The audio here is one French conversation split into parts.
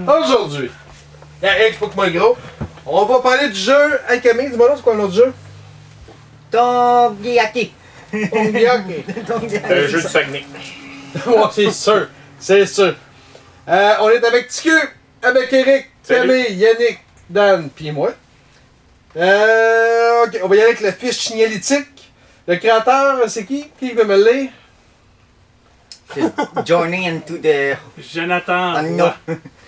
Aujourd'hui, X pour que moi gros, on va parler du jeu. Hey Camille, dis-moi là, c'est quoi notre jeu? Tongyaki. Tongyaki. Le jeu du Saguenay. Ouais, c'est sûr. C'est sûr. On est avec TQ, avec Eric, Camille, Yannick, Dan, puis moi. Ok, on va y aller avec la fiche signalétique. Le créateur, c'est qui? Qui veut me le lire? Journey into the Jonathan. unknown.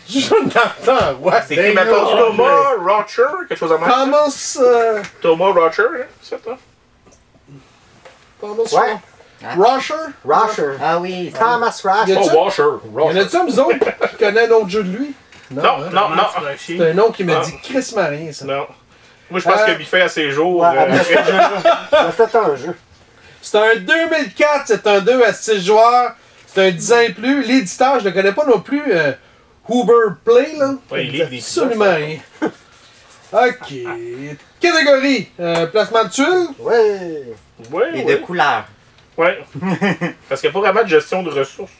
Jonathan, ouais. C'est qui maintenant? Thomas Rocher, quelque chose à même? Thomas. Thomas Rocher, hein, c'est ça? Thomas. Ouais. Rusher? Rusher. Ah oui. Thomas Rusher. Y a-tu- Oh, Washer. Y en a-tu un nous autres qui connaît un autre jeu de lui? Non, hein? non, non. C'est un nom qui m'a Ah. dit Chris Marin, ça. Non. Moi, je pense que Biffet à ses jours. Ouais, après ça, j'ai fait un jeu. C'est un 2004, c'est un 2 à 6 joueurs. C'est un 10 ans et plus. L'éditeur, je ne le connais pas non plus. Huber Play, là. Ouais, il livre des absolument rien. Ok. Catégorie. Placement de tuiles. Ouais. Ouais, Et de ouais. couleurs. Ouais. Parce qu'il n'y a pas vraiment de gestion de ressources.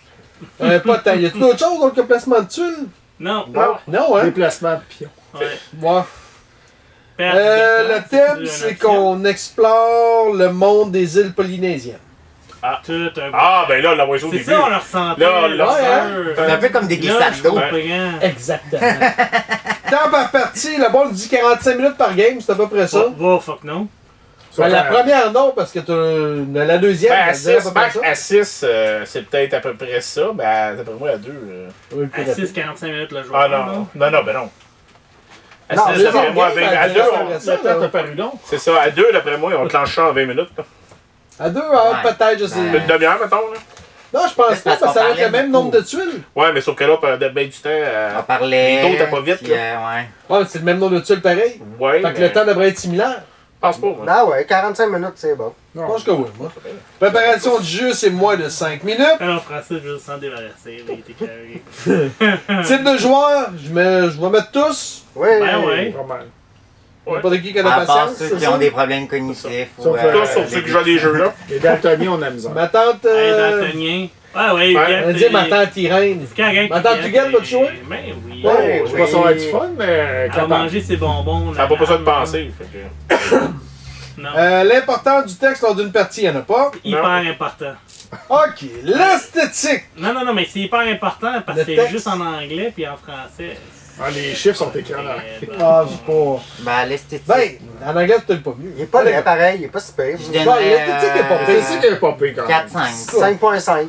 Pas tant. Y a-t-il d'autres choses donc que placement de tuiles? Non. Non. Non, hein? Déplacement de pion. Ouais. Ouais. Perte de temps, Le thème, une c'est option. qu'on explore le monde des îles polynésiennes. Tout un Ah, ben là, l'oiseau au C'est début. ça, on le ressentait. Là, le là, cœur. C'est un peu comme des Là, glissades je d'eau. comprends. Exactement. Temps par partie, le bon dit 45 minutes par game, c'est à peu près ça. Oh, fuck non. Ben, la première non, parce que t'as la deuxième. Ben, à elle dirait 6, à peu près max ça. à 6, c'est peut-être à peu près ça, mais d'après moi, à 2. Oui, plus À rapide. 6-45 minutes le joueur. Ah non, non, non, ben non. À Non, 6, d'après moi, à 20 game, à elle 2, dirait on... ça, là. paru long. c'est ça, à 2, d'après moi, on clenche ça en 20 minutes. Là. À 2 heures, Ouais. peut-être, je sais. Ouais. Une demi-heure, mettons. Là. Non, je pense Parce pas, parce que qu'on ça va être le parlait même beaucoup. nombre de tuiles. Ouais, mais sauf que là, pendant bien du temps. On parlait. Les taux, t'as pas vite, puis, là. ouais. Ouais, c'est le même nombre de tuiles pareil. Ouais. Fait que mais le temps devrait être similaire. Je pense pas, moi. Ah ouais, 45 minutes, c'est bon. Je pense que oui, moi. Préparation du jeu, c'est moins de 5 minutes. Alors, Français, je sens débarrasser. Il était carré. Type de joueur, je vais mettre tous. Ouais. Ben ouais. Ouais. N'importe qui a la À part patience. ceux c'est qui ça? ont des problèmes cognitifs. ou, Sauf, Tous, sauf ceux qui jouent à des jeux, là. Les daltoniens, on a misère. Ma tante. Hey, daltonien. Ah ouais, Ouais. Huguette, Elle dit ma tante Irène. C'est correct. Ma tante Huguette, vas-tu jouer? Ben oui. Ouais, je oui. sais pas si ça va être du fun, mais Elle a capable. mangé ses bonbons. Ça n'a pas besoin de penser. Fait que... Non. L'important du texte lors d'une partie, il n'y en a pas. Hyper important. Ok, l'esthétique. Non, mais c'est hyper important parce Le que c'est texte. juste en anglais puis en français. Ah, les chiffres sont écœurants. Ah, c'est pas. Ben, l'esthétique. Ben, en anglais, c'est peut-être pas mieux. Il est pas laid pareil, il est pas si pire. Je Ouais, donnerais. l'esthétique est pas pire. C'est qu'il est pas pire quand même. 4-5. 5.5.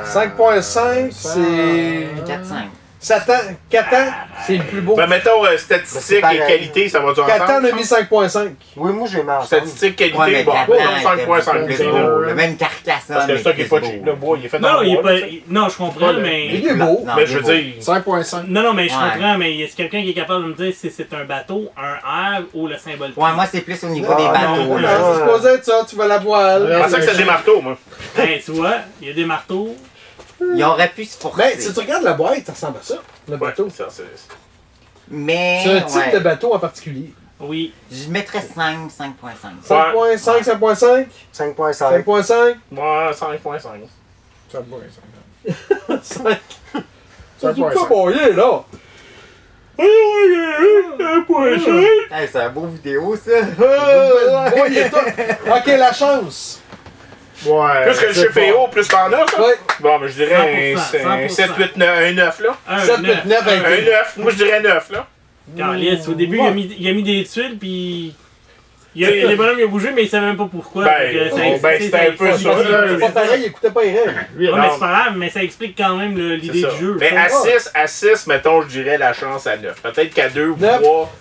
5.5, c'est. 4-5. Satan, Catan, c'est le plus beau. Ben, mettons, Mais statistique c'est et pareil. qualité, ça va du Catan ensemble. a mis 5.5. Oui, moi j'ai mis ensemble. Statistique, qualité, Ouais, mais bon, Catan bon, était beaucoup 5.5. plus c'est beau. là. Le même Carcassonne. Parce que mais c'est ça qui est plus pas beau. cheap. Le bois, il est fait dans Non, le il est bois, pas. là, tu sais. Non, je comprends, Pas mais. Il est beau. Non, Mais il je est veux beau. dire, 5.5. Non, mais je Ouais. comprends, mais est-ce quelqu'un qui est capable de me dire si c'est un bateau, un R ou le symbole Pi? Ouais, moi, c'est plus au niveau des Ah, bateaux. non, là. C'est supposé être ça, tu vas la voile. je pensais que c'était des marteaux, moi. Hey, tu vois, il y a des marteaux. Il aurait pu se forcer. Mais si tu regardes la boîte, ça ressemble à ça, le bateau. Ouais, ça, c'est... Mais. C'est un type ouais. de bateau en particulier. Oui. Je mettrais 5, 5.5. 5.5, 5.5, 5.5. 5.5, Ouais, 5.5. 5.5. 5. Ça Tu me fais moyen, là. Hey, c'est un beau vidéo, ça. Bon, il est top. Ok, la chance. Ouais. Plus que le chiffre est haut, plus t'en as, ça? Ouais. Bon, mais je dirais 100%, un 7, 8, 9, un 9, là. 7, 8, 9 Un avec 9, moi je dirais 9, là. Carlis, au début, il a mis des tuiles, puis. Les bonhommes, ils ont bougé, mais ils savaient même pas pourquoi. Ben, donc, ben, c'était un peu ça, là. C'est pas pareil, il écoutait pas les règles. Ouais, mais Non. c'est pas grave, mais ça explique quand même l'idée C'est ça. du jeu. Mais à Ça 6, mettons, je dirais la chance à 9. Peut-être qu'à 2 ou 9. 3,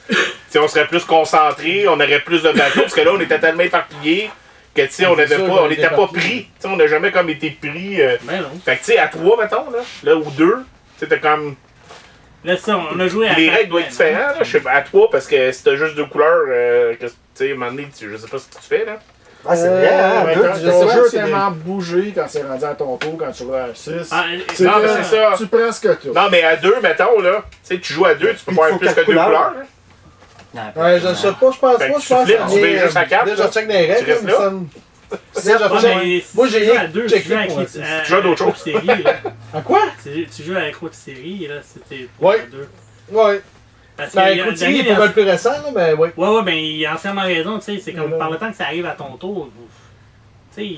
on serait plus concentré, on aurait plus de bateaux, parce que là, on était tellement éparpillés que, tu sais, on C'est sûr qu'on on était n'était pas éparpillés. pris. Tu sais, on n'a jamais comme été pris. Ben non. Fait que, tu sais, à 3, mettons, là ou 2, tu sais, t'as comme. Là, ça, on a joué à. Les règles doivent être différentes, là. Je sais pas, à 3, parce que si t'as juste 2 couleurs, que, tu sais, à un moment donné, je sais pas ce que tu fais, là. Ah, c'est vrai, hein? Ouais, Deux, quand tu je sais, sais le pas, jeu c'est a tellement bougé quand c'est rendu à ton tour, quand tu joues à 6. Ah, Non, mais c'est ça. Tu prends ce que tu Non, mais à 2, mettons, là, tu sais, tu joues à 2, tu peux Il pas avoir faut plus que 2 quatre couleurs, couleurs. là. Non, Ouais, je sais pas, je pense Fait que pas, tu je pense flippes, tu que mets juste à quatre, déjà là. check dans les Tu règles, restes il me là. semble. C'est déjà Ouais, fait. mais Moi, si j'ai tu joues rien à deux, checké tu joues à pour qui- un Tu joues à d'autres choses. série, là. À quoi? Tu joues avec autre série, là, c'était Ouais. à deux. Ouais. Parce que Ben, y a- écoute, il Daniel, est pas mal plus récent, là, mais oui. Ouais, ben, il a entièrement raison, tu sais, c'est comme Mais là- par le temps que ça arrive à ton tour. Tu sais,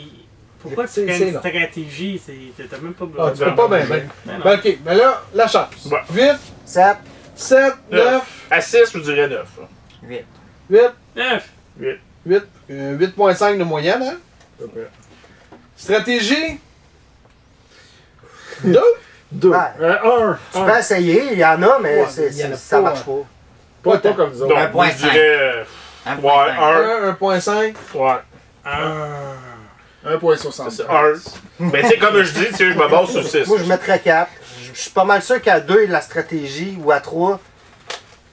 pourquoi tu C'est- fais c'est une là. stratégie, t'as même pas Ah, besoin. tu peux pas bien, bien. Ben non. Ben, ok, mais là, la chance. Ouais. 8, 7. 7, 9, À 6, je vous dirais 9. 8. 8, 9. 8, 8.5 de moyenne, hein? Stratégie? 2? 2. Ouais. 1. Tu peux essayer, il y en a, mais Ouais, c'est- il y en a ça pas, marche hein. pas. Pas comme nous autres. Donc, moi, je 1.5. dirais. Ouais, 1.5. 1. 1.5. Ouais. 1.60. C'est 1. Mais tu sais, comme je dis, tu sais, je me base sur 6. Moi, je mettrais 4. Je suis pas mal sûr qu'à 2, il y a la stratégie, ou à 3,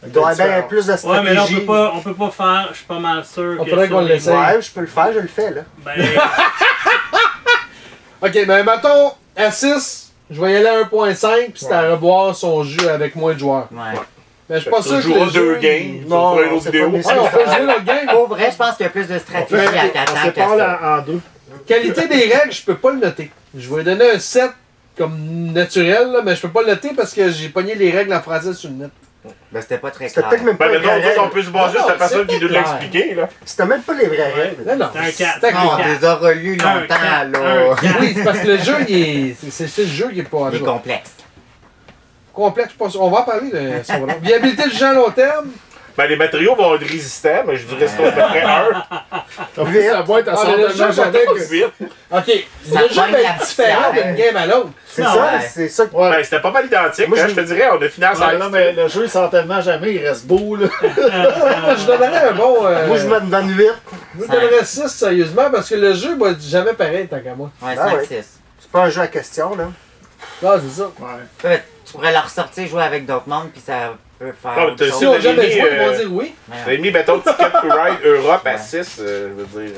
il doit y avoir bien plus de Ouais, stratégie. mais là, on peut pas faire, je suis pas mal sûr On que faudrait sur qu'on les- l'essaye. Ouais, je peux le faire, je le fais, là. Ben, Ok, ben mettons, à 6, je vais y aller à 1.5, puis c'est à revoir son jeu avec moins de joueurs. Ouais. Mais je suis pas sûr que Tu joueras le 2 jeu... games, il- tu Non, feras une autre c'est vidéo. pas Ouais, on peut jouer notre game. Pour vrai, je pense qu'il y a plus de stratégie à On 4 ans que sépare ça. en 2. Qualité des règles, je peux pas le noter. Je vais lui donner un 7 comme naturel, là, mais je peux pas le noter parce que j'ai pogné les règles en français sur le net. Ben, c'était pas très C'était clair. peut-être même pas Ben, les mettons, vraies nous autres, on règles. peut se baser sur la Non, personne qui c'était nous l'a clair. expliqué, là. C'était même pas les vraies règles. Non, non, C'est un quatre. c'était Non, on clair. les a relus Un longtemps, quatre. là. Oui, c'est parce que le jeu, il est... c'est le jeu qui est pas Il est jouer. complexe. Complexe, je pense. On va en parler de ça. Voilà. Viabilité du jeu à long terme. Ben, les matériaux vont être résistants, mais je dirais que c'est à peu près 1. En plus, la boîte, elle Ah, sort le tellement jeu, jamais j'avais que... 8. Ok, Ça le jeu pogne va la être différent poussière. d'une game à l'autre. C'est Non, ça, ouais. c'est ça. Ouais. Ben, c'était pas mal identique, Moi, hein, je- je te dirais, on a fini à Ouais, 16. non, mais le jeu, il sort tellement jamais, il reste beau, là. Je donnerais un bon. Moi, je me donne 8. je donnerais 6 sérieusement parce que le jeu va être jamais pareil tant qu'à moi. Ouais, Ah 5, ouais. 6. C'est pas un jeu à question, là. Ah, c'est ça. Ouais. Tu pourrais la ressortir, jouer avec d'autres mondes, puis ça peut faire. Ah, mais autre t'as- chose. Si on n'a jamais mis, joué, ils vont dire oui. J'avais mis, mettons, Ticket to Ride Europe à Ouais. 6, je veux dire,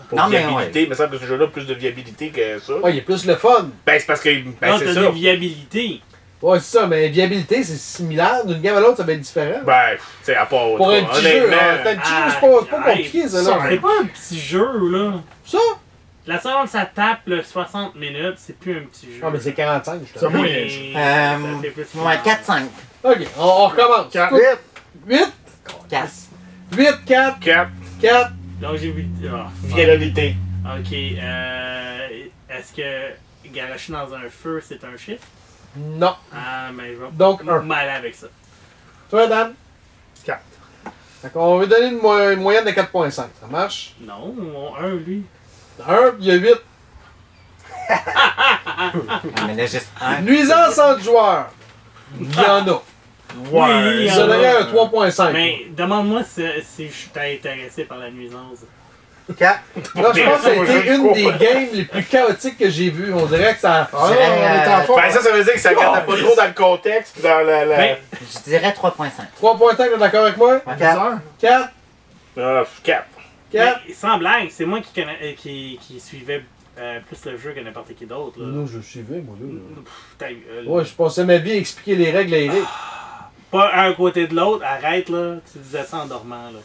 pour Non, mais viabilité. Il me semble que ce jeu-là a plus de viabilité que ça. Ouais, il y a plus le fun. Ben, c'est parce que, ben, non, c'est t'as ça. des viabilités. Ouais, c'est ça, mais viabilité, c'est similaire. D'une game à l'autre, ça va être différent. Ben, tu sais, à part Pour un petit jeu, honnêtement, un petit jeu, c'est pas compliqué, ça, là. C'est pas un petit jeu, là. Ça? La seconde, ça tape le 60 minutes, c'est plus un petit jeu. Ah, mais c'est 45, je te Ça, dis. moi, Mais Euh, ça fait plus Ouais, 4-5. Ok, on recommence. 4. 8, 4. 8, 4, 4, 4. Donc j'ai vu. Ah, viabilité. ok. Est-ce que garocher dans un feu, c'est un chiffre? Non. Ah, mais je vais Donc, un. mal avec ça. Toi, Dan? 4. D'accord, on va donner une moyenne de 4.5. Ça marche? Non, un, lui. 1, il y a 8. Mais là, juste un. Nuisance entre joueurs. Il y en a. Oui, il y Ça en a. donnerait un 3.5. Mais demande-moi si je suis intéressé par la nuisance. 4. Là, je pense que ça a Moi, été je une des comprends. games les plus chaotiques que j'ai vues. On dirait que ça. Ah, on dirais, est en forme. Ben, ça veut dire que ça regardait pas trop dans le contexte, pis dans la. Ben, Je dirais 3.5. 3.5, t'es d'accord avec moi? 4. 4, 4. 4. mais sans blague, c'est moi qui suivais plus le jeu que n'importe qui d'autre. là. Non, je le suivais, moi, là. Pff, ta gueule. Ouais, je passais ma vie à expliquer les règles à Eric. Pas un côté de l'autre, arrête là, tu disais ça en dormant là.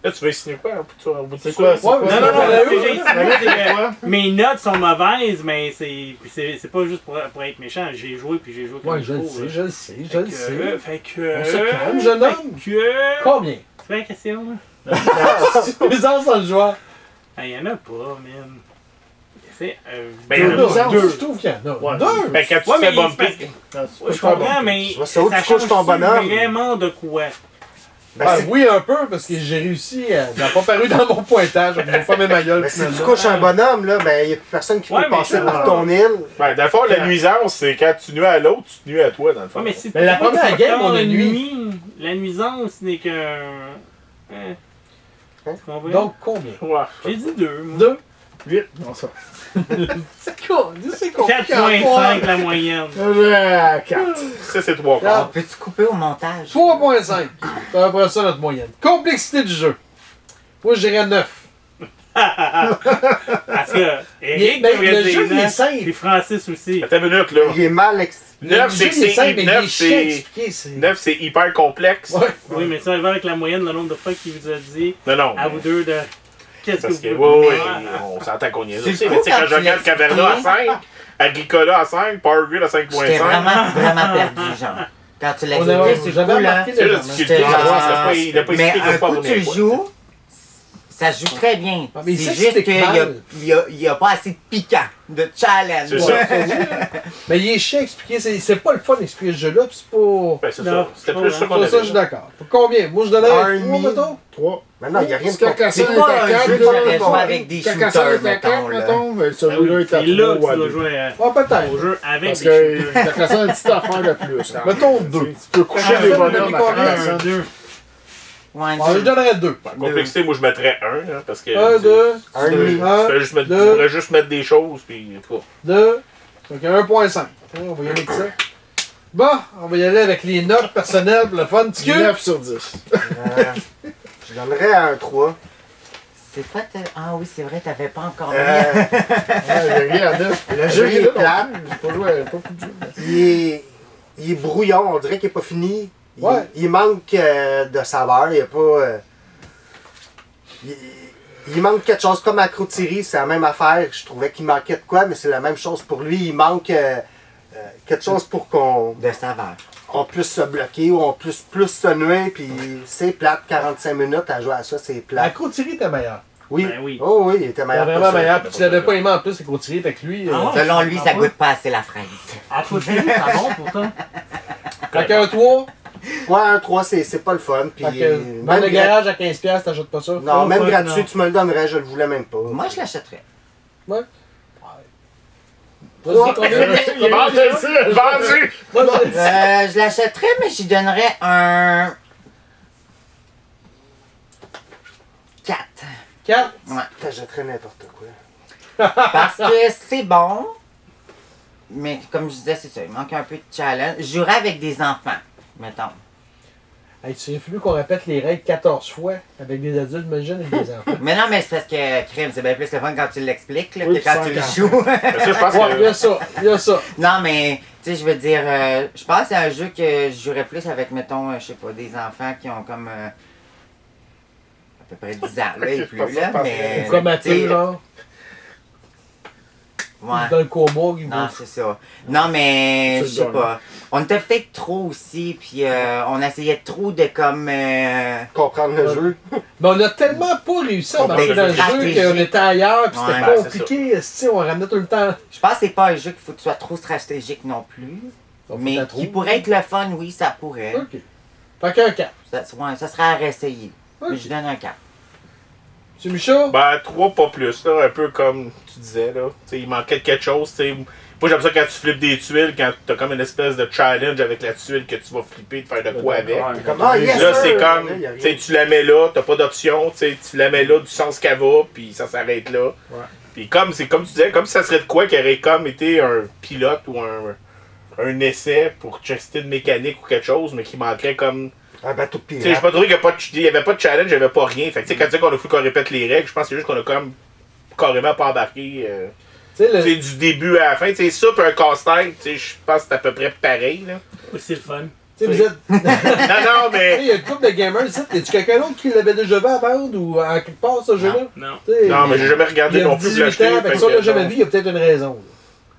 Là, tu vas insinuer quoi au bout de ça? C'est quoi? C'est Ouais, quoi? mais Non, non, non, c'est ce que j'ai insinué, c'est que Quoi? mes notes sont mauvaises, mais c'est pas juste pour être méchant. J'ai joué puis j'ai joué comme Ouais, il je le faut. sais, là. je le sais, je le sais. Fait que. On se calme, jeune homme. Fait que. Combien? Tu fais la question là? Nuisance dans le joueur. Ah, y'en a pas, man. C'est. Ben, Il y en a nuisance. deux. Je trouve qu'il y en a. Ouais. Deux. Ben, quand tu Ouais, fais mais bumper. je comprends, mais. C'est où tu ça couches ton change bonhomme? vraiment de quoi? Ben, Ah, c'est- oui, un peu, parce que j'ai réussi à. Ça n'a pas paru dans mon pointage. Je vais fermer ma gueule. ben, si tu finalement. couches un bonhomme, là, ben, il n'y a plus personne qui Ouais, peut mais passer ça, par ton île. Ben, dans le fond, la nuisance, c'est quand tu nuis à l'autre, tu te nuis à toi, dans le fond. Ouais, mais si Mais la toi, première tu game, regardes on a la nuit. nuit, la nuisance n'est que. Hein? Tu comprends? Donc, combien? Ouais. J'ai dit 2. 2. 8. Non, ça. C'est con. C'est compliqué. 4.5 la moyenne. 4. Ça, c'est 3 On quarts. peut-tu couper au montage? 3.5. C'est à peu près ça notre moyenne. Complexité du jeu. Moi, je dirais 9. Parce que Eric Ben, devrait le dire jeu, il est 9, simple. puis Francis aussi. Attends une minute, là. Il est mal expliqué. 9, c'est Le jeu, il est simple, mais il est 9, chiant à c'est. expliquer, c'est- 9, c'est hyper complexe. Ouais. Oui, mais ça va avec la moyenne, le nombre de fois qu'il vous a dit Non, non. à vous deux de. Qu'est-ce Parce que, que vous ouais, voulez? on s'entend qu'on y est. C'est aussi. le Mais coup tu sais, quand quand je tu regarde Caverna à 5, Agricola à 5, Power Grid à J'étais 5.5. vraiment perdu, genre. Quand tu l'as On avait- expliqué, c'est j'avais cool, là. remarqué Tu sais, la légèrement. difficulté, J'étais ça, genre- il a pas Mais expliqué un de pas coup, tu le revenir, quoi. joues, ça se joue très bien. Ah, mais il C'est juste s'explique qu'il mal. n'y a pas assez de piquant, de challenge. C'est ça. Mais il est chiant à expliquer. C'est pas le fun d'expliquer ce jeu-là, pis c'est pas. Ben, c'est Non, ça. C'était je plus ça comprends. qu'on Pour ça, je avait. suis d'accord. Pour combien? Moi, je donnais Un 3, demi. mettons. 3. Maintenant, il n'y a rien de Quand compliqué. C'est Casson pas est à un 4, jeu là, que tu joues avec des quand Casson shooters, est à 4, mettons, là. mettons, mais Ben celui-là oui, est à c'est là 3 que ou à tu dois 2. jouer Ah, peut-être. au jeu avec Parce des shooters. que Casson a une petite affaire de plus. hein. Mettons 2. Tu peux coucher Ah, les ça, bonhommes on a à mis combien? Casson. Un, deux. Ouais, Ah, je donnerais 2. En complexité, moi, je mettrais 1, parce que. 1, 2, Un demi. 1, Tu deux. pourrais juste mettre des choses, puis en tout cas. 2. Donc 1.5. On va y aller avec ça. Bon, on va y aller avec les notes personnelles pour le fun. Petit cul. 9 sur 10. Je donnerais un 3. C'est pas Ah oui, c'est vrai, t'avais pas encore mis. Euh, J'ai rien à 9. Le jeu, il est plat. J'ai pas joué, pas beaucoup de jeux. il est brouillon, on dirait qu'il n'est pas fini. Ouais. Il manque de saveur, il n'y a pas. Il manque quelque chose comme Acro-Thierry, c'est la même affaire. Je trouvais qu'il manquait de quoi, mais c'est la même chose pour lui. Il manque quelque chose pour qu'on De saveur. puisse se bloquer ou on puisse plus se nuer. Puis c'est plate, 45 minutes à jouer à ça, c'est La plate. Croutirie était meilleure. Oui. Ben oui. Oh oui, il était Elle meilleur. était que vraiment ça. meilleure. Puis tu l'avais pas aimé en plus, la Croutirie, avec lui. Ah ouais? Selon lui, ça goûte pas assez la fraise. À côté, c'est bon pourtant. Fait qu'un 3. Ouais, un 3, c'est pas le fun. Puis, Fait que même le garage à 15$, t'achètes pas ça. Non, Oh, même fuck, gratuit, non. tu me le donnerais, je le voulais même pas. Moi, je l'achèterais. Ouais. Trois. Vas-y, Vendu! Vendu! vas-y. Je l'achèterais, mais j'y donnerais un 4. 4. Ouais. T'achèterais n'importe quoi. Parce que c'est bon, mais comme je disais, c'est ça, il manque un peu de challenge. Je jouerais avec des enfants, mettons. Hey, il a fallu qu'on répète les règles 14 fois avec des adultes, imagine, avec des enfants. Mais non, mais c'est parce que, crime, c'est bien plus le fun quand tu l'expliques là, Oui, que quand tu puis le 50. joues. Mais ça, je pense Ouais, il y que. a ça, il y a ça. Non, mais, tu sais, je veux dire, je pense que c'est un jeu que je jouerais plus avec, mettons, je sais pas, des enfants qui ont comme à peu près 10 ans, là, et plus, là, mais... Comme à tu sais, genre. Ouais. Dans le coma, il Non, va. c'est ça. Non, mais, C'est je sais le pas. On était peut-être trop aussi, puis on essayait trop de comme... Comprendre le jeu. Mais on a tellement pas réussi à marcher dans le jeu Stratégie. qu'on était ailleurs, puis Ouais, c'était ben, compliqué. esti, on ramenait tout le temps. Je pense que c'est pas un jeu qu'il faut que tu sois trop stratégique non plus. On Mais fait la qui trouille. pourrait être le fun, oui, ça pourrait. Ok. Fait qu'un 4. Ouais, ça serait à réessayer. Ok. Mais je donne un 4. C'est Michaud? Ben, 3 pas plus, là. Un peu comme tu disais, là. T'sais, il manquait de quelque chose, tu sais. Moi, j'aime ça quand tu flippes des tuiles, quand t'as comme une espèce de challenge avec la tuile que tu vas flipper, de faire de quoi avec. Comme, ah, yes, Là, sir! c'est Là, comme, il y a tu rien. sais, tu la mets là, t'as pas d'option, tu sais, tu la mets là du sens qu'elle va, puis ça s'arrête là. Ouais. Puis comme, c'est comme tu disais, comme si ça serait de quoi qui aurait comme été un pilote ou un essai pour tester de mécanique ou quelque chose, mais qui manquerait comme... Un bateau de Tu sais, j'ai pirate. pas trouvé qu'il y avait pas de challenge, il y avait pas rien. Fait que tu sais, quand tu dis qu'on a fait qu'on répète les règles, je pense que c'est juste qu'on a comme carrément pas embarqué. Tu sais, Tu sais, le. du début à la fin, tu sais, ça, puis un casse-tête, tu sais, je pense que c'est à peu près pareil, là. C'est le fun. Tu sais, vous êtes. Non, non, Il mais... y a une couple de gamers ici. Y a-tu quelqu'un d'autre qui l'avait déjà vu à vendre ou en quelque part, ce jeu-là? Non. Tu sais, Non, mais j'ai jamais il regardé y a non plus 18 l'acheter. ans, fait que ça, on l'a jamais vu, il y a peut-être une raison.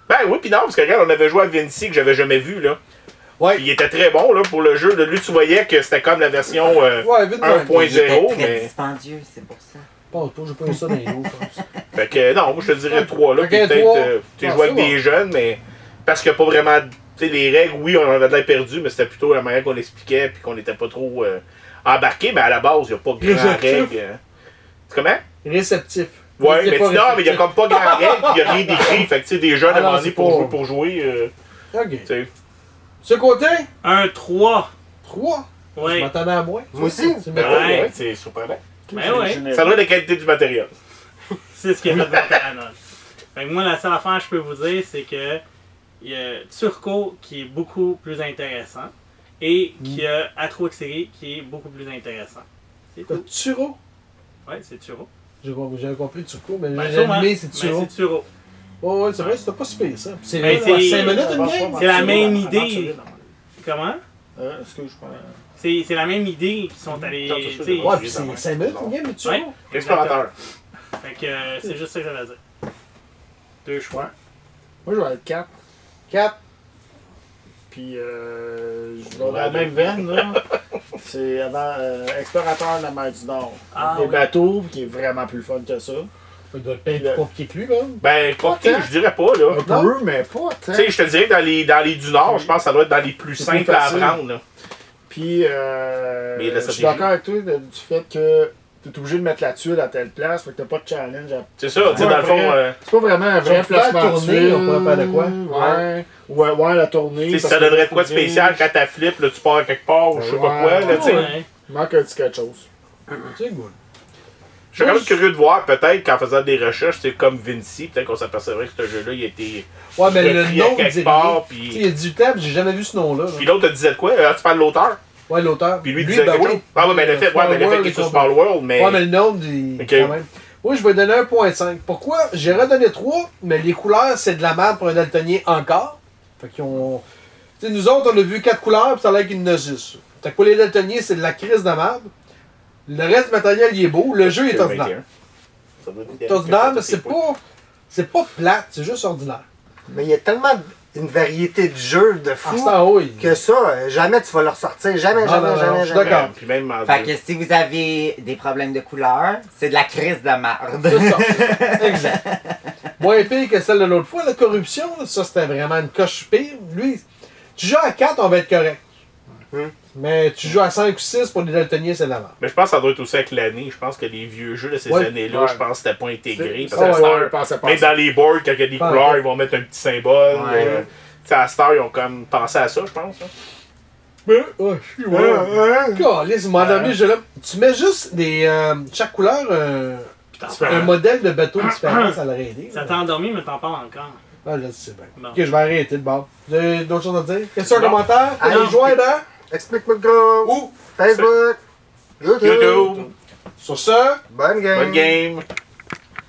Ben oui, puis non, parce que regarde, on avait joué à Vinci que j'avais jamais vu, là. Ouais. Puis il était très bon, là, pour le jeu. Là, lui, tu voyais que c'était comme la version Ouais, vite, un ouais. point- Il était 0, très mais- dispendieux, c'est pour ça. Je pense pas, j'ai pas eu ça dans les roues, je pense. Fait que non, moi je te dirais 3 là. Ok, Puis peut-être, trois. tu Ah, joues avec c'est des bon. jeunes, mais parce qu'il n'y a pas vraiment. Tu sais, les règles, oui, on en avait de l'air perdu, mais c'était plutôt la manière qu'on l'expliquait, puis qu'on n'était pas trop embarqué. Mais à la base, il n'y a pas grand Réceptif. règles. Comment? Réceptif. Ouais, Il était mais pas non, mais il n'y a réceptif. comme pas grand règle, puis il n'y a rien d'écrit. Fait que tu sais, des jeunes Ah à un non, moment donné c'est pas- pour jouer, Ok. tu sais. Ce côté, Un 3. 3. Je Oui. m'attendais à moins. Moi aussi. C'est Ben mettons. ouais, c'est surprenant. Ben ouais. Ça doit être la qualité du matériel. C'est ce qui a fait votre canal. Fait que moi, la seule affaire que je peux vous dire, c'est que il y a Turco qui est beaucoup plus intéressant et qu'il y a Atroxérie qui est beaucoup plus intéressant. C'est T'as tout. Turo. Ouais, c'est Turo. J'avais compris Turco, mais Ben, j'ai sûrement. animé, c'est Ben, Turo. c'est Turo. Ouais, ouais, c'est vrai, c'était pas si pire ça. C'est Ben, quoi, c'est- 5 minutes une game? C'est la même idée. Comment? Excuse, je prends. C'est la même idée qu'ils sont allés. Non, c'est sûr. tu sais, Ouais, puis c'est 5 minutes une game, mais Turo. Ouais. L'explorateur. Fait que c'est juste ça que j'avais à dire. 2 choix. Moi, je vais être 4. 4. Puis, je vais dans la même veine, là. C'est Explorateur de la mer du Nord. Ah, Des oui. bateaux, qui est vraiment plus fun que ça. Il doit être bien plus compliqué que lui, là. Ben, compliqué, tant. je dirais pas, là. Un peu, mais pas tant. Tu sais, je te dirais que dans les du Nord, je pense que ça doit être dans les plus C'est plus simples à facile. apprendre, là. Puis, Mais la je suis stratégie. d'accord avec toi du fait que tu es obligé de mettre la tuile à telle place, fait que t'as pas de challenge. C'est ça, tu sais, dans le fond, C'est pas vraiment un vrai Si on pouvait placement de tourner, tuile. on pourrait faire de quoi? Ouais, la tournée. tu sais, si parce ça que donnerait là, de quoi de faut bien- spécial quand t'as flip, là, tu pars quelque part ou je sais pas Ouais. quoi, là, tu sais. Ouais. Il manque un petit quelque chose. C'est good. Je suis quand même curieux de voir, peut-être, qu'en faisant des recherches, c'est comme Vinci, peut-être qu'on s'apercevrait que ce jeu-là, il a été Ouais, mais le repris à nom, il quelque dit part, rien. puis... Tu sais, il y a du temps, puis j'ai jamais vu ce nom-là. là. Puis l'autre te disait de quoi? Tu parles de l'auteur? Ouais, l'auteur. Puis lui disait quelque chose? Ah ouais, mais le fait, Small qu'il World est sur et Small World, mais... Ouais, mais le nom, dit Ok. quand même. Moi, je vais donner 1.5. Pourquoi? J'ai redonné 3, mais les couleurs, c'est de la merde pour un daltonien encore. Fait qu'ils ont... Tu sais, nous autres, on a vu 4 couleurs, puis ça a l'air qu'il y en a 6. Fait que pour les daltoniens, c'est de la crise de merde. Le reste du matériel, il est beau. Le jeu est ordinaire. Ça doit être C'est ordinaire, mais c'est pas plate, c'est juste ordinaire. Mais il y a tellement une variété de jeux de Ah, fou c'est en haut, il- que ça, jamais tu vas le ressortir. Jamais, Non, jamais, non, non, jamais, je suis jamais. d'accord. Puis même en Fait que si vous avez des problèmes de couleur, c'est de la crise de merde. C'est ça. Exact. Moins pire que celle de l'autre fois, la corruption, là, ça c'était vraiment une coche pire. Lui, tu joues à 4, on va être correct. Mais tu joues à 5 ou 6 pour les daltoniens, c'est de la merde. Mais je pense que ça doit être aussi avec l'année. Je pense que les vieux jeux de ces Ouais. années-là, Ouais. je pense que c'était pas intégré. C'est- Parce que ouais, à ouais, cette je pensais heure, pas même ça. dans les boards, quand il y a des Ah, couleurs, ouais. ils vont mettre un petit symbole. Ouais. Tu sais, à cette heure, ils ont comme pensé à ça, je pense. Hein. Calisse, il m'a endormi, je l'aime. Tu mets juste des. Chaque couleur, un modèle de bateau différent, ça l'aurait aidé. Ça t'a endormi, mais t'en parles encore. Ah, là, c'est bien. Bon. Ok, je vais arrêter de bord. Vous avez d'autres choses à dire? Question, Non. commentaire? Allez. Allez, jouer dans Explique-moi le groupe. Où? Facebook. YouTube. YouTube, Sur ça. Bonne game. bonne game.